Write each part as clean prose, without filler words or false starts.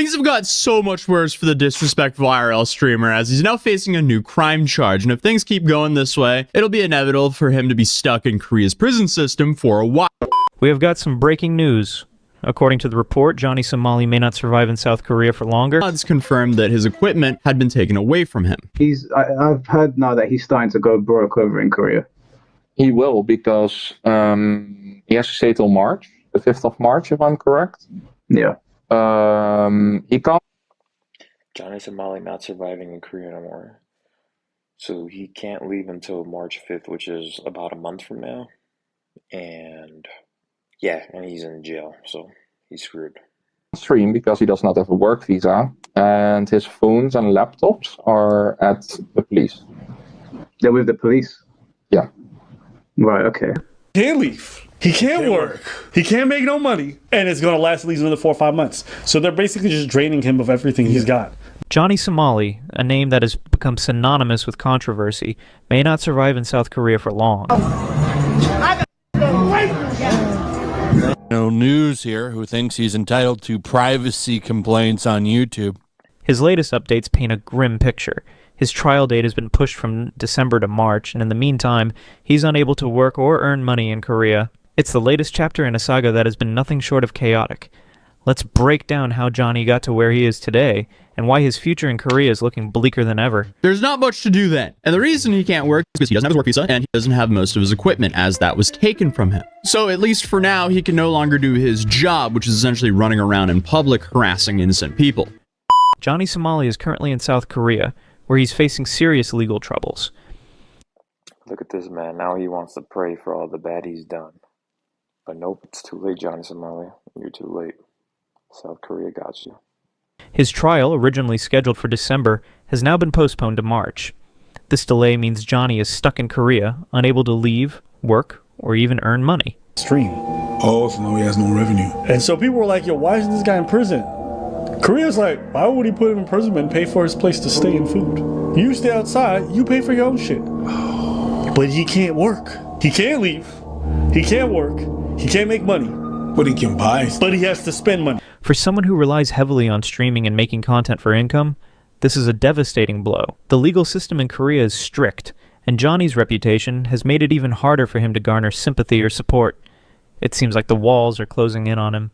Things have got so much worse for the disrespectful IRL streamer, as he's now facing a new crime charge, and if things keep going this way, it'll be inevitable for him to be stuck in Korea's prison system for a while. We have got some breaking news. According to the report, Johnny Somali may not survive in South Korea for longer. It's confirmed that his equipment had been taken away from him. I've heard now that he's starting to go broke over in Korea. He will, because he has to stay till March, the 5th of March, if I'm correct. Yeah. He can't. Johnny Somali not surviving in Korea no more. So he can't leave until March 5th, which is about a month from now. And yeah, and he's in jail, so he's screwed. Stream because he does not have a work visa, and his phones and laptops are at the police. They're with the police? Yeah. Right, okay. He can't leave. He can't work. He can't make no money. And it's going to last at least another 4 or 5 months. So they're basically just draining him of everything he's got. Johnny Somali, a name that has become synonymous with controversy, may not survive in South Korea for long. No news here, who thinks he's entitled to privacy complaints on YouTube. His latest updates paint a grim picture. His trial date has been pushed from December to March, and in the meantime, he's unable to work or earn money in Korea. It's the latest chapter in a saga that has been nothing short of chaotic. Let's break down how Johnny got to where he is today, and why his future in Korea is looking bleaker than ever. There's not much to do then, and the reason he can't work is because he doesn't have his work visa, and he doesn't have most of his equipment, as that was taken from him. So at least for now, he can no longer do his job, which is essentially running around in public harassing innocent people. Johnny Somali is currently in South Korea, where he's facing serious legal troubles. Look at this man. Now he wants to pray for all the bad he's done. But nope, it's too late, Johnny Somali. You're too late. South Korea got you. His trial, originally scheduled for December, has now been postponed to March. This delay means Johnny is stuck in Korea, unable to leave, work, or even earn money. Stream. Oh, so now he has no revenue. And so people were like, yo, why is this guy in prison? Korea's like, why would he put him in prison and pay for his place to stay and food? You stay outside, you pay for your own shit. But he can't work. He can't leave. He can't work. He can't make money. But he can buy. But he has to spend money. For someone who relies heavily on streaming and making content for income, this is a devastating blow. The legal system in Korea is strict, and Johnny's reputation has made it even harder for him to garner sympathy or support. It seems like the walls are closing in on him.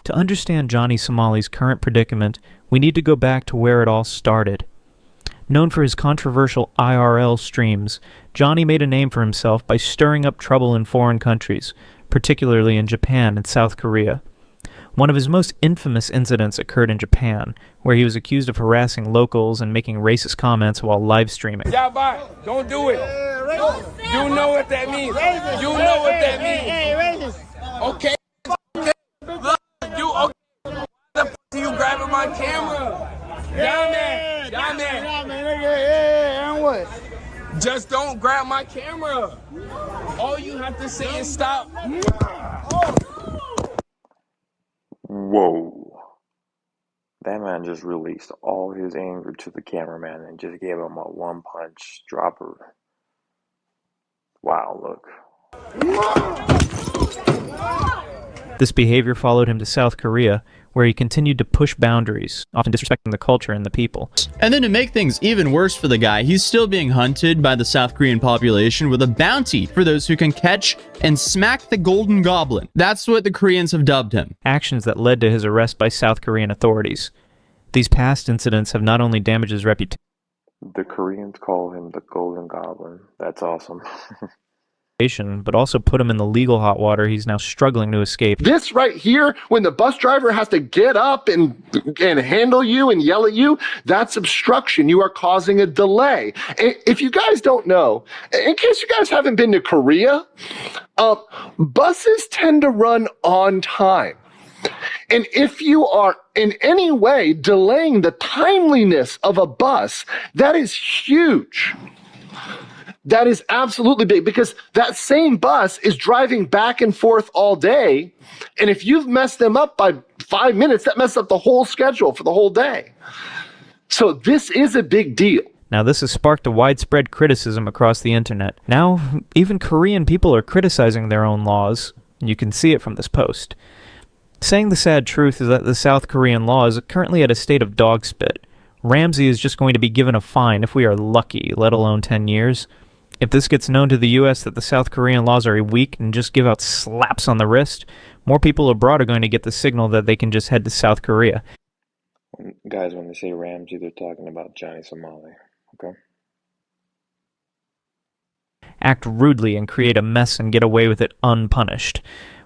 To understand Johnny Somali's current predicament, we need to go back to where it all started. Known for his controversial IRL streams, Johnny made a name for himself by stirring up trouble in foreign countries, particularly in Japan and South Korea. One of his most infamous incidents occurred in Japan, where he was accused of harassing locals and making racist comments while live streaming. Yeah, bye. Don't do it. You know what that means. You know what that means. Okay. Look, you okay. Why the f are you grabbing my camera? Down there. Down there. And what? Just don't grab my camera. All you have to say is stop. Whoa. That man just released all his anger to the cameraman and just gave him a one-punch dropper. Wow, look. This behavior followed him to South Korea, where he continued to push boundaries, often disrespecting the culture and the people. And then to make things even worse for the guy, he's still being hunted by the South Korean population with a bounty for those who can catch and smack the Golden Goblin. That's what the Koreans have dubbed him. Actions that led to his arrest by South Korean authorities. These past incidents have not only damaged his reputation, The Koreans call him the Golden Goblin. That's awesome. but also put him in the legal hot water he's now struggling to escape. This right here, when the bus driver has to get up and handle you and yell at you, that's obstruction. You are causing a delay. If you guys don't know, in case you guys haven't been to Korea, buses tend to run on time. And if you are in any way delaying the timeliness of a bus, that is huge. That is absolutely big, because that same bus is driving back and forth all day. And if you've messed them up by 5 minutes, that messes up the whole schedule for the whole day. So this is a big deal. Now, this has sparked a widespread criticism across the internet. Now, even Korean people are criticizing their own laws. You can see it from this post. Saying the sad truth is that the South Korean law is currently at a state of dog spit. Ramsey is just going to be given a fine if we are lucky, let alone 10 years. If this gets known to the U.S. that the South Korean laws are weak and just give out slaps on the wrist, more people abroad are going to get the signal that they can just head to South Korea. Guys, when they say Ramsey, they're talking about Johnny Somali, okay? Act rudely and create a mess and get away with it unpunished.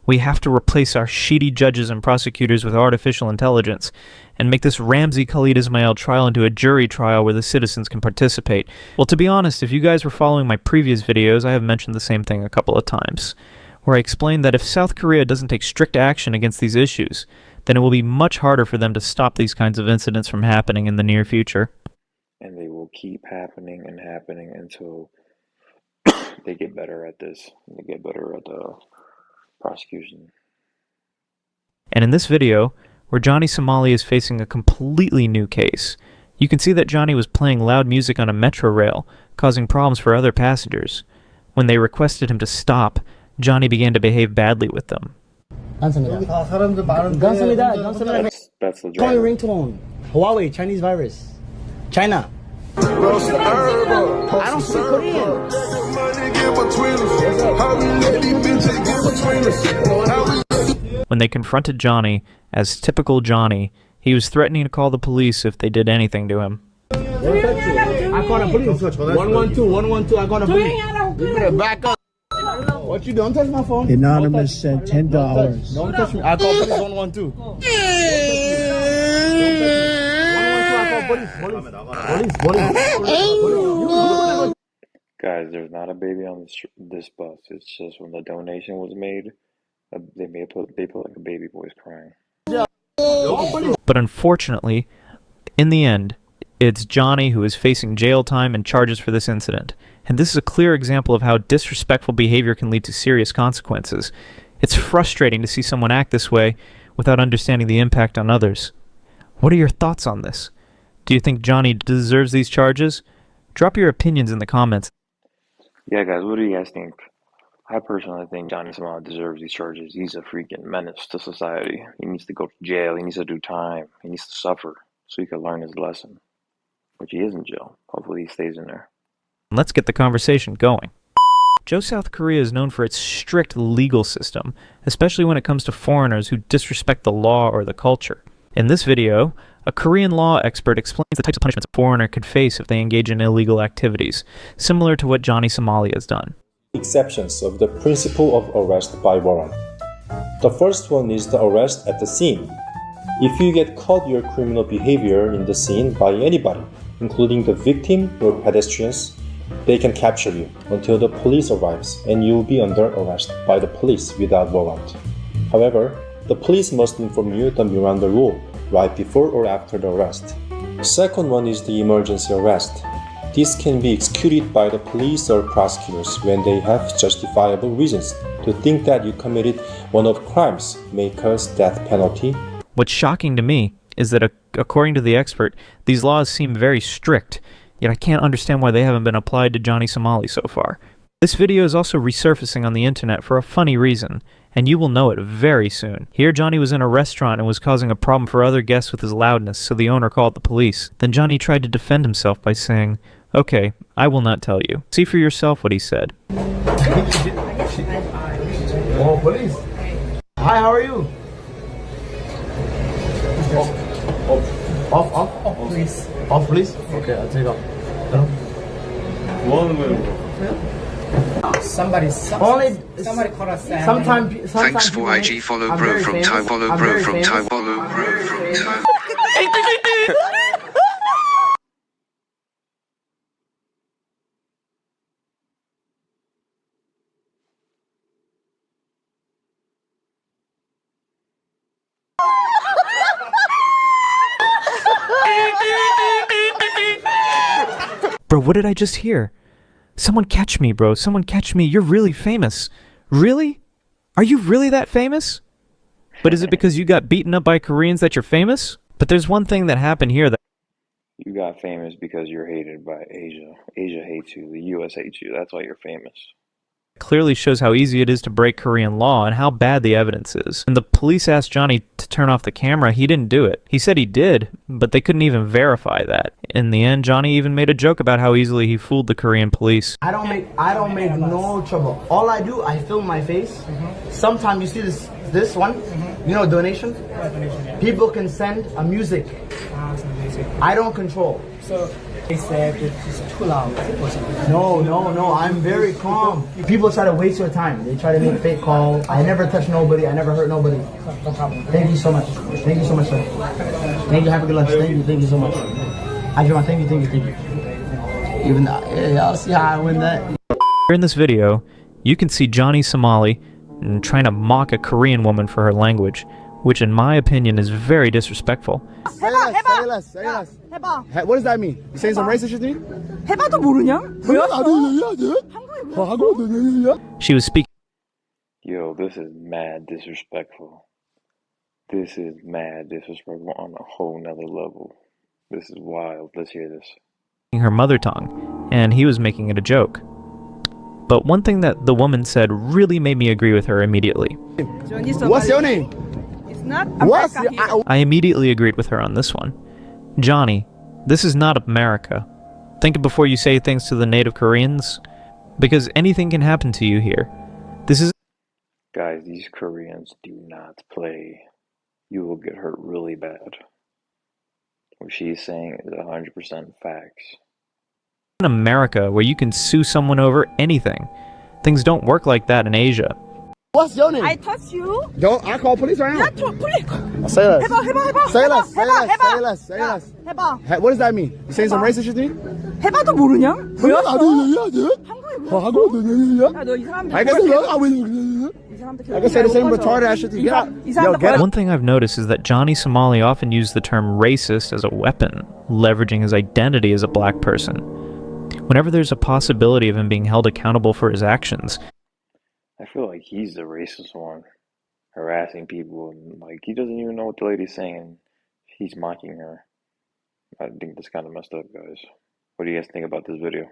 We have to replace our sheedy judges and prosecutors with artificial intelligence and make this Ramsey Khalid Ismail trial into a jury trial where the citizens can participate. Well, to be honest, if you guys were following my previous videos, I have mentioned the same thing a couple of times, where I explained that if South Korea doesn't take strict action against these issues, then it will be much harder for them to stop these kinds of incidents from happening in the near future. And they will keep happening and happening until they get better at this. They get better at the prosecution. And in this video, where Johnny Somali is facing a completely new case, you can see that Johnny was playing loud music on a metro rail, causing problems for other passengers. When they requested him to stop, Johnny began to behave badly with them. That's the driver. ringtone. Huawei, Chinese virus. China. I don't speak Korean. When they confronted Johnny, as typical Johnny, he was threatening to call the police if they did anything to him. I call the police. 112, 112, I call the police. You better back up. What you doing? Don't touch my phone. Anonymous sent $10. Don't touch me. I call police 112. 112, I call police. Guys, there's not a baby on this bus. It's just when the donation was made, they put like a baby voice crying. But unfortunately, in the end, it's Johnny who is facing jail time and charges for this incident. And this is a clear example of how disrespectful behavior can lead to serious consequences. It's frustrating to see someone act this way without understanding the impact on others. What are your thoughts on this? Do you think Johnny deserves these charges? Drop your opinions in the comments. Yeah, guys, what do you guys think? I personally think Johnny Somali deserves these charges. He's a freaking menace to society. He needs to go to jail. He needs to do time. He needs to suffer so he can learn his lesson. Which he is in jail. Hopefully he stays in there. Let's get the conversation going. South Korea is known for its strict legal system, especially when it comes to foreigners who disrespect the law or the culture. In this video, a Korean law expert explains the types of punishments a foreigner could face if they engage in illegal activities, similar to what Johnny Somali has done. Exceptions of the principle of arrest by warrant. The first one is the arrest at the scene. If you get caught your criminal behavior in the scene by anybody, including the victim or pedestrians, they can capture you until the police arrives and you'll be under arrest by the police without warrant. However, the police must inform you the Miranda rule right before or after the arrest. The second one is the emergency arrest. This can be executed by the police or prosecutors when they have justifiable reasons to think that you committed one of crimes may cause death penalty. What's shocking to me is that according to the expert, these laws seem very strict, yet I can't understand why they haven't been applied to Johnny Somali so far. This video is also resurfacing on the internet for a funny reason, and you will know it very soon. Here Johnny was in a restaurant and was causing a problem for other guests with his loudness, so the owner called the police. Then Johnny tried to defend himself by saying, "Okay, I will not tell you." See for yourself what he said. Oh, police. Hi, how are you? Off, please. Off, please? Okay, I'll take off. Somebody call us. Sometimes thanks for IG follow bro from Thai follow bro from Thai follow bro from Thai. Bro, what did I just hear? Someone catch me, bro. Someone catch me. You're really famous. Really? Are you really that famous? But is it because you got beaten up by Koreans that you're famous? But there's one thing that happened here that... You got famous because you're hated by Asia. Asia hates you. The US hates you. That's why you're famous. Clearly shows how easy it is to break Korean law and how bad the evidence is. When the police asked Johnny to turn off the camera, he didn't do it. He said he did, but they couldn't even verify that. In the end, Johnny even made a joke about how easily he fooled the Korean police. I don't make no trouble. All I do, I film my face. Sometimes you see this one, you know, donation. People can send a music. I don't control. So they said it's too loud. No, I'm very calm. People try to waste your time. They try to make fake calls. I never touch nobody. I never hurt nobody. No problem. Thank you so much. Thank you so much, sir. Thank you. Have a good lunch. Thank you so much. Ajima, thank you. Even I'll see how I win that. Here in this video, you can see Johnny Somali trying to mock a Korean woman for her language, which in my opinion is very disrespectful. Say less. What does that mean? You saying some racist shit to me? 해봐도 모르냐? She was speaking. Yo, this is mad disrespectful. This is mad disrespectful on a whole nother level. This is wild. Let's hear this. Her mother tongue, and he was making it a joke. But one thing that the woman said really made me agree with her immediately. What's your name? It's not America here. I immediately agreed with her on this one. Johnny, this is not America. Think before you say things to the native Koreans, because anything can happen to you here. This is... Guys, these Koreans do not play. You will get hurt really bad. What she's saying is 100% facts. In America, where you can sue someone over anything. Things don't work like that in Asia. What's your name? I touch you. Don't I call police right now? Yeah, police. Say less. 해봐. Say less. 해봐. What does that mean? You saying some racist shit to me? 해봐도 모르냐? I can say the same retarded ass shit to you. One thing I've noticed is that Johnny Somali often used the term racist as a weapon, leveraging his identity as a black person. Whenever there's a possibility of him being held accountable for his actions, I feel like he's the racist one, harassing people, and like he doesn't even know what the lady's saying. He's mocking her. I think that's kind of messed up, guys. What do you guys think about this video?